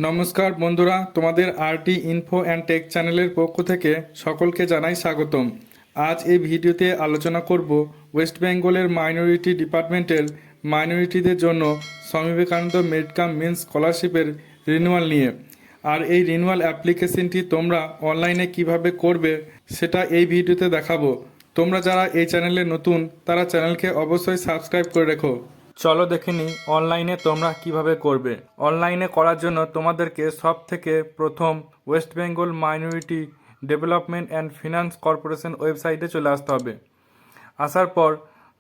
নমস্কার বন্ধুরা, তোমাদের আরটি ইনফো অ্যান্ড টেক চ্যানেলের পক্ষ থেকে সকলকে জানাই স্বাগতম। আজ এই ভিডিওতে আলোচনা করব ওয়েস্ট বেঙ্গলের মাইনরিটি ডিপার্টমেন্টের মাইনরিটিদের জন্য Swami Vivekananda merit cum men's স্কলারশিপের রিনিউয়াল নিয়ে। আর এই রিনিউয়াল অ্যাপ্লিকেশনটি তোমরা অনলাইনে কিভাবে করবে সেটা এই ভিডিওতে দেখাবো। তোমরা যারা এই চ্যানেলে নতুন তারা চ্যানেলকে অবশ্যই সাবস্ক্রাইব করে রেখো। চলো দেখে নিই অনলাইনে তোমরা কিভাবে করবে। অনলাইনে করার জন্য তোমাদেরকে সব থেকে প্রথম West Bengal minority development and finance corporation ওয়েবসাইটে চলে আসতে হবে। আসার পর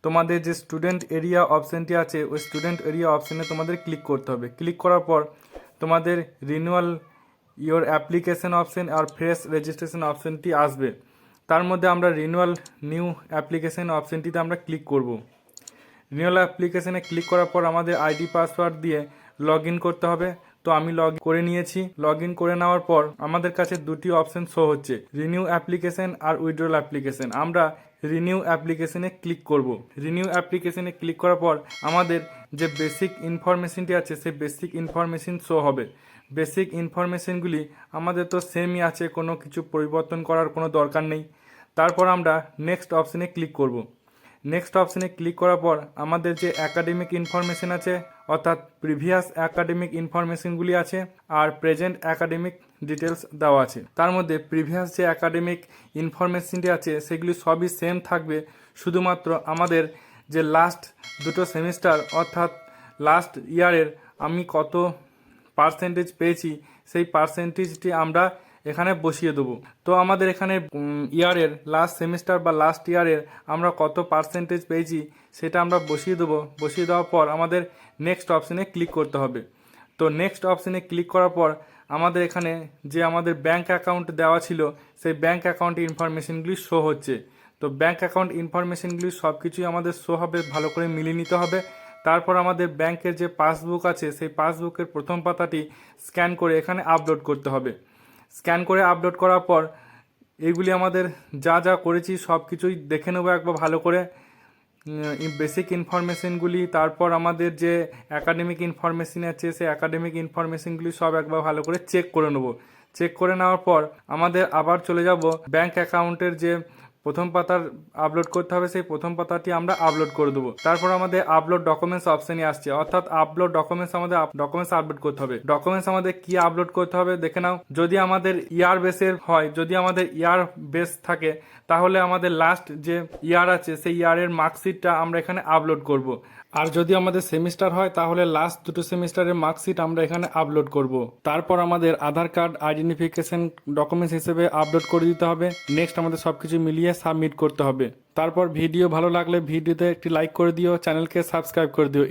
তোমাদের যে স্টুডেন্ট এরিয়া অপশানটি আছে ওই স্টুডেন্ট এরিয়া অপশানে তোমাদের ক্লিক করতে হবে। ক্লিক করার পর তোমাদের রিনিউয়াল ইওর অ্যাপ্লিকেশন অপশান আর ফ্রেশ রেজিস্ট্রেশন অপশানটি আসবে। তার মধ্যে আমরা রিনিউয়াল নিউ অ্যাপ্লিকেশন অপশানটিতে আমরা ক্লিক করব। রিনিউয়াল অ্যাপ্লিকেশনে ক্লিক করার পর আমাদের আইডি পাসওয়ার্ড দিয়ে লগ ইন করতে হবে। তো আমি লগ করে নিয়েছি। লগ ইন করে নেওয়ার পর আমাদের কাছে দুটি অপশন শো হচ্ছে, রিনিউ অ্যাপ্লিকেশন আর উইথড্রল অ্যাপ্লিকেশন। আমরা রিনিউ অ্যাপ্লিকেশনে ক্লিক করব। রিনিউ অ্যাপ্লিকেশনে ক্লিক করার পর আমাদের যে বেসিক ইনফরমেশনটি আছে সেই বেসিক ইনফরমেশন শো হবে। বেসিক ইনফরমেশনগুলি আমাদের তো সেমই আছে, কোনো কিছু পরিবর্তন করার কোনো দরকার নেই। তারপর আমরা নেক্সট অপশনে ক্লিক করব। নেক্সট অপশানে ক্লিক করার পর আমাদের যে অ্যাকাডেমিক ইনফরমেশন আছে অর্থাৎ প্রিভিয়াস অ্যাকাডেমিক ইনফরমেশনগুলি আছে আর প্রেজেন্ট অ্যাকাডেমিক ডিটেলস দেওয়া আছে। তার মধ্যে প্রিভিয়াস যে অ্যাকাডেমিক ইনফরমেশনটি আছে সেগুলি সবই সেম থাকবে, শুধুমাত্র আমাদের যে লাস্ট দুটো সেমিস্টার অর্থাৎ লাস্ট ইয়ারের আমি কত পার্সেন্টেজ পেয়েছি সেই পার্সেন্টেজটি আমরা এখানে বসিয়ে দেবো। তো আমাদের এখানে ইয়ারের লাস্ট সেমিস্টার বা লাস্ট ইয়ারের আমরা কত পার্সেন্টেজ পেয়েছি সেটা আমরা বসিয়ে দেবো। বসিয়ে দেওয়ার পর আমাদের নেক্সট অপশানে ক্লিক করতে হবে। তো নেক্সট অপশানে ক্লিক করার পর আমাদের এখানে যে আমাদের ব্যাঙ্ক অ্যাকাউন্ট দেওয়া ছিল সেই ব্যাঙ্ক অ্যাকাউন্ট ইনফরমেশনগুলি শো হচ্ছে। তো ব্যাঙ্ক অ্যাকাউন্ট ইনফরমেশনগুলি সব কিছুই আমাদের শো হবে, ভালো করে মিলিয়ে নিতে হবে। তারপর আমাদের ব্যাংকের যে পাসবুক আছে সেই পাসবুকের প্রথম পাতাটি স্ক্যান করে এখানে আপলোড করতে হবে। স্ক্যান করে আপলোড করার পর এইগুলি আমাদের যা যা করেছি সব কিছুই দেখে নেবো একবার ভালো করে, বেসিক ইনফরমেশনগুলি। তারপর আমাদের যে অ্যাকাডেমিক ইনফরমেশন আছে সেই অ্যাকাডেমিক ইনফরমেশনগুলি সব একবার ভালো করে চেক করে নেবো। চেক করে নেওয়ার পর আমাদের আবার চলে যাব ব্যাংক অ্যাকাউন্টের যে প্রথম পাতার আপলোড করতে হবে সেই প্রথম পাতাটি আমরা আপলোড করে দেবো। তারপর আমাদের আপলোড ডকুমেন্টস অপশানই আসছে, অর্থাৎ আপলোড ডকুমেন্টস, আমাদের ডকুমেন্টস আপলোড করতে হবে। ডকুমেন্টস আমাদের কি আপলোড করতে হবে দেখে নাও। যদি আমাদের ইয়ার বেসের হয়, যদি আমাদের ইয়ার বেস থাকে তাহলে আমাদের লাস্ট যে ইয়ার আছে সেই ইয়ারের মার্কশিটটা আমরা এখানে আপলোড করব। আর যদি আমাদের সেমিস্টার হয় তাহলে লাস্ট দুটো সেমিস্টারের মার্কশিট আমরা এখানে আপলোড করব। তারপর আমাদের আধার কার্ড আইডেন্টিফিকেশন ডকুমেন্টস হিসেবে আপলোড করে দিতে হবে। নেক্সট আমাদের সব কিছু মিলিয়ে সাবমিট করতে হবে। তারপর ভিডিও ভালো লাগলে ভিডিওতে একটি লাইক করে দিও, চ্যানেলকে সাবস্ক্রাইব করে দিও।